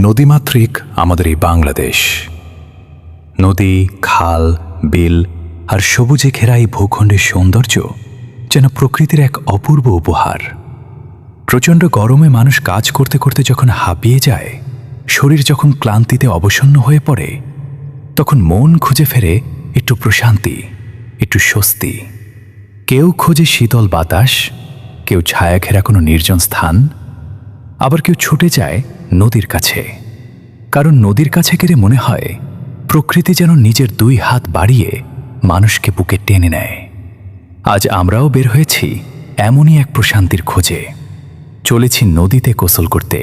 নদীমাতৃক আমাদের এই বাংলাদেশ। নদী, খাল, বিল আর সবুজে ঘেরা এই ভূখণ্ডের সৌন্দর্য যেন প্রকৃতির এক অপূর্ব উপহার। প্রচণ্ড গরমে মানুষ কাজ করতে করতে যখন হাঁপিয়ে যায়, শরীর যখন ক্লান্তিতে অবসন্ন হয়ে পড়ে, তখন মন খুঁজে ফেরে একটু প্রশান্তি, একটু স্বস্তি। কেউ খোঁজে শীতল বাতাস, কেউ ছায়া ঘেরা কোনো নির্জন স্থান, আবার কেউ ছুটে যায় নদীর কাছে। কারণ নদীর কাছে গেলে মনে হয় প্রকৃতি যেন নিজের দুই হাত বাড়িয়ে মানুষকে বুকে টেনে নেয়। আজ আমরাও বের হয়েছি এমনই এক প্রশান্তির খোঁজে। চলেছি নদীতে গোসল করতে।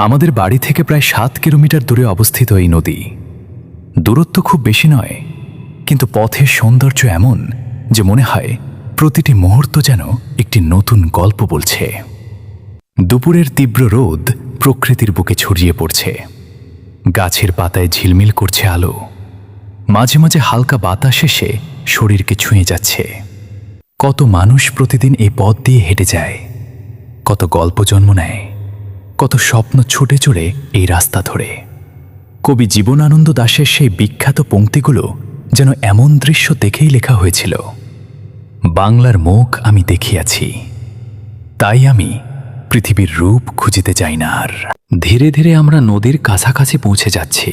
আমাদের বাড়ি থেকে প্রায় 7 কিলোমিটার দূরে অবস্থিত এই নদী। দূরত্ব খুব বেশি নয়, কিন্তু পথের সৌন্দর্য এমন যে মনে হয় প্রতিটি মুহূর্ত যেন একটি নতুন গল্প বলছে। দুপুরের তীব্র রোদ প্রকৃতির বুকে ছড়িয়ে পড়ছে। গাছের পাতায় ঝিলমিল করছে আলো। মাঝে মাঝে হালকা বাতাস এসে শরীরকে ছুঁয়ে যাচ্ছে। কত মানুষ প্রতিদিন এই পথ দিয়ে হেঁটে যায়, কত গল্প জন্ম নেয়, কত স্বপ্ন ছুটে চড়ে এই রাস্তা ধরে। কবি জীবনানন্দ দাশের সেই বিখ্যাত পংক্তিগুলো যেন এমন দৃশ্য দেখেই লেখা হয়েছিল। বাংলার মুখ আমি দেখিয়াছি, তাই আমি পৃথিবীর রূপ খুঁজিতে যাই না আর। ধীরে ধীরে আমরা নদীর কাছাকাছি পৌঁছে যাচ্ছি।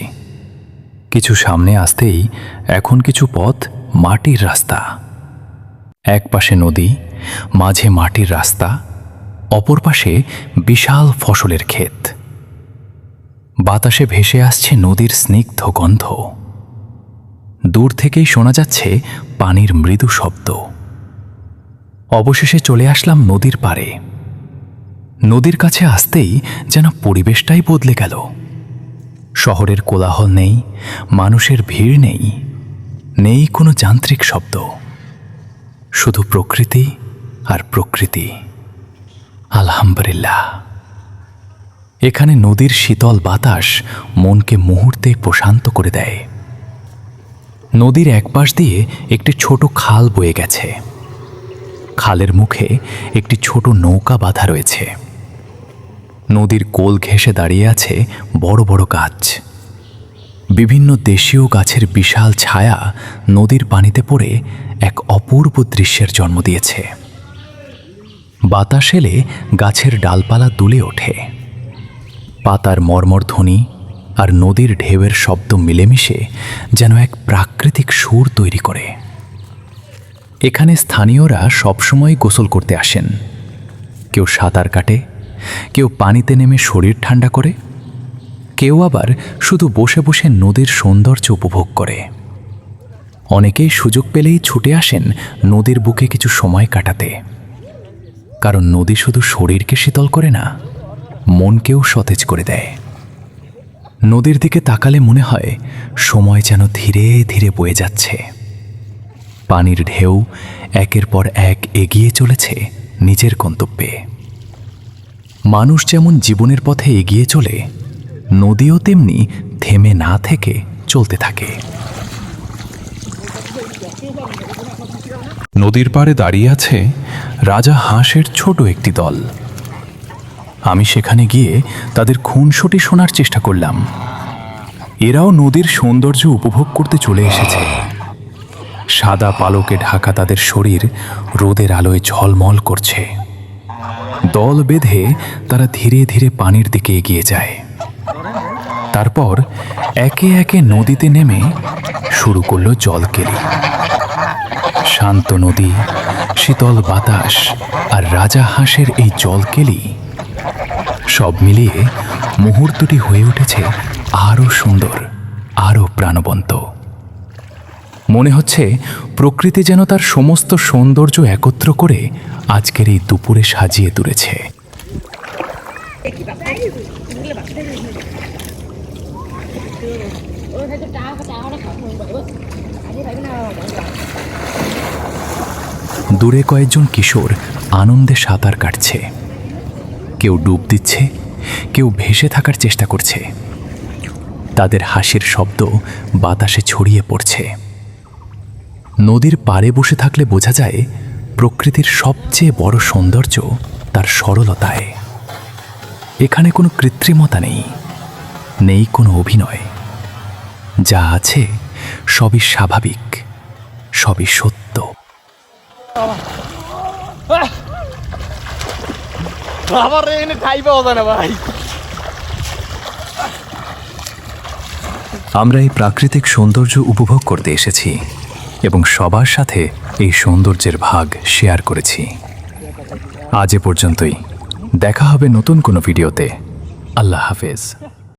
কিছু সামনে আসতেই এখন কিছু পথ মাটির রাস্তা। এক পাশে নদী, মাঝে মাটির রাস্তা, অপর পাশে বিশাল ফসলের ক্ষেত। বাতাসে ভেসে আসছে নদীর স্নিগ্ধ গন্ধ। দূর থেকেই শোনা যাচ্ছে পানির মৃদু শব্দ। অবশেষে চলে আসলাম নদীর পাড়ে। নদীর কাছে আসতেই যেন পরিবেশটাই বদলে গেল। শহরের কোলাহল নেই, মানুষের ভিড় নেই, নেই কোনো যান্ত্রিক শব্দ, শুধু প্রকৃতি আর প্রকৃতি। আলহামদুলিল্লাহ। এখানে নদীর শীতল বাতাস মনকে মুহূর্তে প্রশান্ত করে দেয়। নদীর এক পাশ দিয়ে একটি ছোট খাল বয়ে গেছে। খালের মুখে একটি ছোট নৌকা বাঁধা রয়েছে। নদীর কোল ঘেঁষে দাঁড়িয়ে আছে বড় বড় গাছ। বিভিন্ন দেশীয় গাছের বিশাল ছায়া নদীর পানিতে পড়ে এক অপূর্ব দৃশ্যের জন্ম দিয়েছে। বাতাস এলে গাছের ডালপালা দুলে ওঠে। পাতার মর্মর ধ্বনি আর নদীর ঢেউয়ের শব্দ মিলেমিশে যেন এক প্রাকৃতিক সুর তৈরি করে। এখানে স্থানীয়রা সবসময় গোসল করতে আসেন। কেউ সাঁতার কাটে, কেউ পানিতে নেমে শরীর ঠান্ডা করে, কেউ আবার শুধু বসে বসে নদীর সৌন্দর্য উপভোগ করে। অনেকেই সুযোগ পেলেই ছুটে আসেন নদীর বুকে কিছু সময় কাটাতে। কারণ নদী শুধু শরীরকে শীতল করে না, মনকেও সতেজ করে দেয়। নদীর দিকে তাকালে মনে হয় সময় যেন ধীরে ধীরে বয়ে যাচ্ছে। পানির ঢেউ একের পর এক এগিয়ে চলেছে নিজের গন্তব্যে। মানুষ যেমন জীবনের পথে এগিয়ে চলে, নদীও তেমনি থেমে না থেকে চলতে থাকে। নদীর পাড়ে দাঁড়িয়ে আছে রাজা হাঁসের ছোট একটি দল। আমি সেখানে গিয়ে তাদের খুনসুটি শোনার চেষ্টা করলাম। এরাও নদীর সৌন্দর্য উপভোগ করতে চলে এসেছে। সাদা পালকে ঢাকা তাদের শরীর রোদের আলোয় ঝলমল করছে। দল বেঁধে তারা ধীরে ধীরে পানির দিকে এগিয়ে যায়। তারপর একে একে নদীতে নেমে শুরু করলো জলকেলি। শান্ত নদী, শীতল বাতাস আর রাজা হাঁসের এই জলকেলি সব মিলিয়ে মুহূর্তটি হয়ে উঠেছে আরও সুন্দর, আরও প্রাণবন্ত। মনে হচ্ছে প্রকৃতি যেন তার সমস্ত সৌন্দর্য একত্র করে আজকের এই দুপুরে সাজিয়ে তুলেছে। দূরে কয়েকজন কিশোর আনন্দে সাঁতার কাটছে। কেউ ডুব দিচ্ছে, কেউ ভেসে থাকার চেষ্টা করছে। তাদের হাসির শব্দ বাতাসে ছড়িয়ে পড়ছে। নদীর পাড়ে বসে থাকলে বোঝা যায় প্রকৃতির সবচেয়ে বড় সৌন্দর্য তার সরলতায়। এখানে কোনো কৃত্রিমতা নেই, নেই কোনো অভিনয়। যা আছে সবই স্বাভাবিক, সবই সত্য। আবার এখানে ঠাই পাওয়া যায় না ভাই। আমরা এই প্রাকৃতিক সৌন্দর্য উপভোগ করতে এসেছি এবং সবার সাথে এই সৌন্দর্যের ভাগ শেয়ার করেছি। আজ এ পর্যন্তই। দেখা হবে নতুন কোনো ভিডিওতে। আল্লাহ হাফেজ।